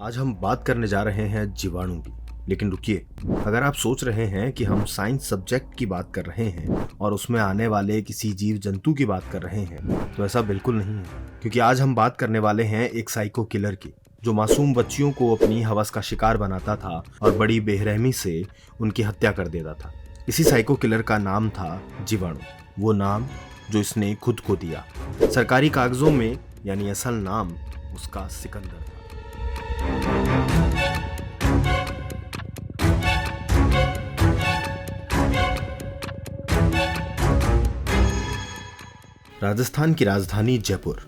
आज हम बात करने जा रहे हैं जीवाणु की। लेकिन रुकिए, अगर आप सोच रहे हैं कि हम साइंस सब्जेक्ट की बात कर रहे हैं और उसमें आने वाले किसी जीव जंतु की बात कर रहे हैं, तो ऐसा बिल्कुल नहीं है। क्योंकि आज हम बात करने वाले हैं एक साइको किलर की, जो मासूम बच्चियों को अपनी हवस का शिकार बनाता था और बड़ी बेरहमी से उनकी हत्या कर देता था। इसी साइको किलर का नाम था जीवाणु, वो नाम जो इसने खुद को दिया। सरकारी कागजों में यानी असल नाम उसका सिकंदर था। राजस्थान की राजधानी जयपुर।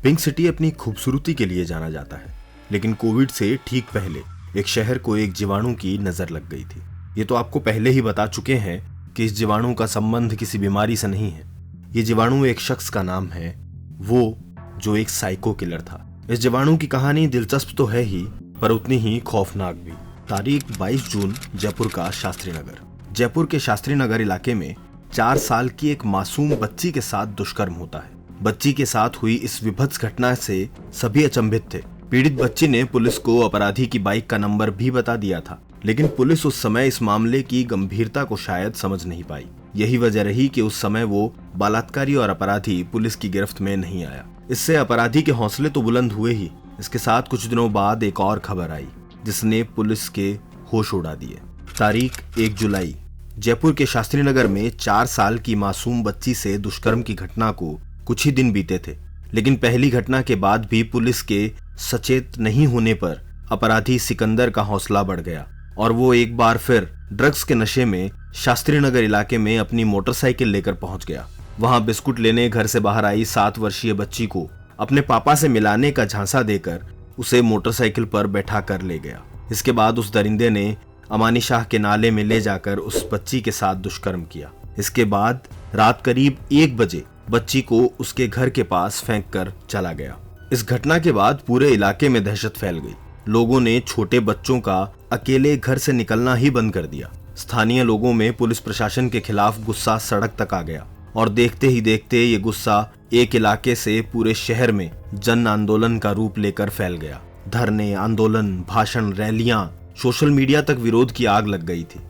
पिंक सिटी अपनी खूबसूरती के लिए जाना जाता है, लेकिन कोविड से ठीक पहले एक शहर को एक जीवाणु की नजर लग गई थी। ये तो आपको पहले ही बता चुके हैं कि इस जीवाणु का संबंध किसी बीमारी से नहीं है। ये जीवाणु एक शख्स का नाम है, वो जो एक साइको किलर था। इस जीवाणु की कहानी दिलचस्प तो है ही, पर उतनी ही खौफनाक भी। तारीख 22 जून, जयपुर का शास्त्री नगर। जयपुर के शास्त्री नगर इलाके में 4 साल की एक मासूम बच्ची के साथ दुष्कर्म होता है। बच्ची के साथ हुई इस विभत्स घटना से सभी अचंभित थे। पीड़ित बच्ची ने पुलिस को अपराधी की बाइक का नंबर भी बता दिया था, लेकिन पुलिस उस समय इस मामले की गंभीरता को शायद समझ नहीं पाई। यही वजह रही कि उस समय वो बलात्कारी और अपराधी पुलिस की गिरफ्त में नहीं आया। इससे अपराधी के हौसले तो बुलंद हुए ही, इसके साथ कुछ दिनों बाद एक और खबर आई जिसने पुलिस के होश उड़ा दिए। तारीख 1 जुलाई, जयपुर के शास्त्री नगर में 4 साल की मासूम बच्ची से दुष्कर्म की घटना को कुछ ही दिन बीते थे, लेकिन पहली घटना के बाद भी पुलिस के सचेत नहीं होने पर अपराधी सिकंदर का हौसला बढ़ गया और वो एक बार फिर ड्रग्स के नशे में शास्त्री नगर इलाके में अपनी मोटरसाइकिल लेकर पहुंच गया। वहां बिस्कुट लेने घर से बाहर आई 7 वर्षीय बच्ची को अपने पापा से मिलाने का झांसा देकर उसे मोटरसाइकिल पर बैठा कर ले गया। इसके बाद उस दरिंदे ने अमानी शाह के नाले में ले जाकर उस बच्ची के साथ दुष्कर्म किया। इसके बाद रात करीब 1 बजे बच्ची को उसके घर के पास फेंक कर चला गया। इस घटना के बाद पूरे इलाके में दहशत फैल गई। लोगों ने छोटे बच्चों का अकेले घर से निकलना ही बंद कर दिया। स्थानीय लोगों में पुलिस प्रशासन के खिलाफ गुस्सा सड़क तक आ गया और देखते ही देखते ये गुस्सा एक इलाके से पूरे शहर में जन आंदोलन का रूप लेकर फैल गया। धरने, आंदोलन, भाषण, रैलियां, सोशल मीडिया तक विरोध की आग लग गई थी।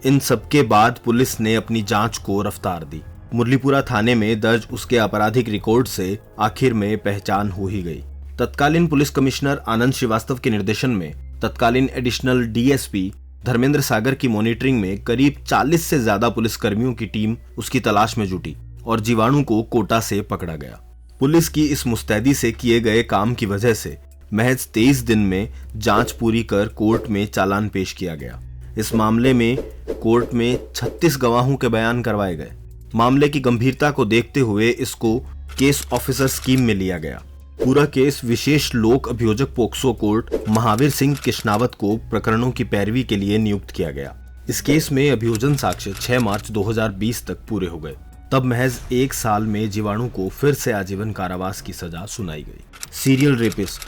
इन सबके बाद पुलिस ने अपनी जांच को रफ्तार दी। मुरलीपुरा थाने में दर्ज उसके आपराधिक रिकॉर्ड से आखिर में पहचान हो ही गई। तत्कालीन पुलिस कमिश्नर आनंद श्रीवास्तव के निर्देशन में तत्कालीन एडिशनल डीएसपी धर्मेंद्र सागर की मॉनिटरिंग में करीब 40 से ज्यादा पुलिसकर्मियों की टीम उसकी तलाश में जुटी और जीवाणु को कोटा से पकड़ा गया। पुलिस की इस मुस्तैदी से किए गए काम की वजह से महज 23 दिन में जांच पूरी कर कोर्ट में चालान पेश किया गया। इस मामले में कोर्ट में 36 गवाहों के बयान करवाए गए। मामले की गंभीरता को देखते हुए इसको केस ऑफिसर स्कीम में लिया गया। पूरा केस विशेष लोक अभियोजक पोक्सो कोर्ट महावीर सिंह किशनावत को प्रकरणों की पैरवी के लिए नियुक्त किया गया। इस केस में अभियोजन साक्ष्य 6 मार्च 2020 तक पूरे हो गए। तब महज 1 साल में जीवाणु को फिर से आजीवन कारावास की सजा सुनाई गई। सीरियल रेपिस्ट,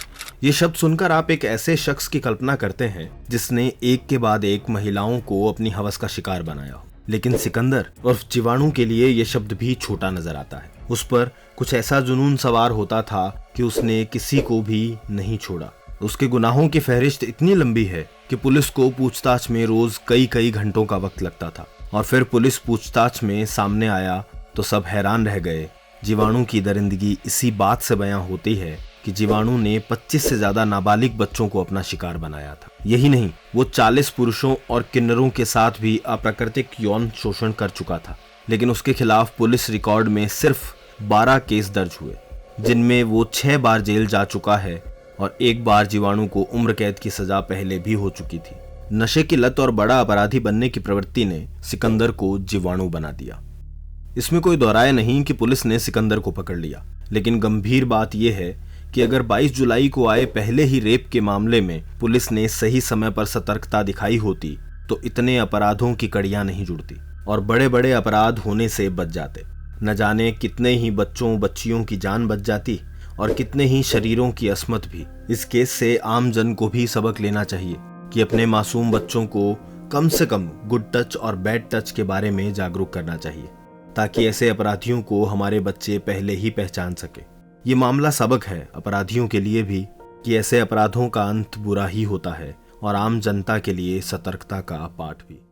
ये शब्द सुनकर आप एक ऐसे शख्स की कल्पना करते हैं जिसने एक के बाद एक महिलाओं को अपनी हवस का शिकार बनाया हो, लेकिन सिकंदर और जीवाणु के लिए ये शब्द भी छोटा नजर आता है। उस पर कुछ ऐसा जुनून सवार होता था कि उसने किसी को भी नहीं छोड़ा। उसके गुनाहों की फहरिस्त इतनी लंबी है कि पुलिस को पूछताछ में रोज कई घंटों का वक्त लगता था। और फिर पुलिस पूछताछ में सामने आया तो सब हैरान रह गए। जीवाणु की दरिंदगी इसी बात से बयां होती है कि जीवाणु ने 25 से ज्यादा नाबालिग बच्चों को अपना शिकार बनाया था। यही नहीं, वो 40 पुरुषों और किन्नरों के साथ भी अप्राकृतिक यौन शोषण कर चुका था। लेकिन उसके खिलाफ पुलिस रिकॉर्ड में सिर्फ 12 केस दर्ज हुए, जिनमें वो 6 बार जेल जा चुका है और 1 बार जीवाणु को उम्र कैद की सजा पहले भी हो चुकी थी। नशे की लत और बड़ा अपराधी बनने की प्रवृत्ति ने सिकंदर को जीवाणु बना दिया। इसमें कोई दोहराया नहीं कि पुलिस ने सिकंदर को पकड़ लिया, लेकिन गंभीर बात यह है कि अगर 22 जुलाई को आए पहले ही रेप के मामले में पुलिस ने सही समय पर सतर्कता दिखाई होती तो इतने अपराधों की कड़ियां नहीं जुड़ती और बड़े बड़े अपराध होने से बच जाते। न जाने कितने ही बच्चों बच्चियों की जान बच जाती और कितने ही शरीरों की अस्मत भी। इस केस से आम जन को भी सबक लेना चाहिए कि अपने मासूम बच्चों को कम से कम गुड टच और बैड टच के बारे में जागरूक करना चाहिए, ताकि ऐसे अपराधियों को हमारे बच्चे पहले ही पहचान सके। ये मामला सबक है अपराधियों के लिए भी कि ऐसे अपराधों का अंत बुरा ही होता है और आम जनता के लिए सतर्कता का पाठ भी।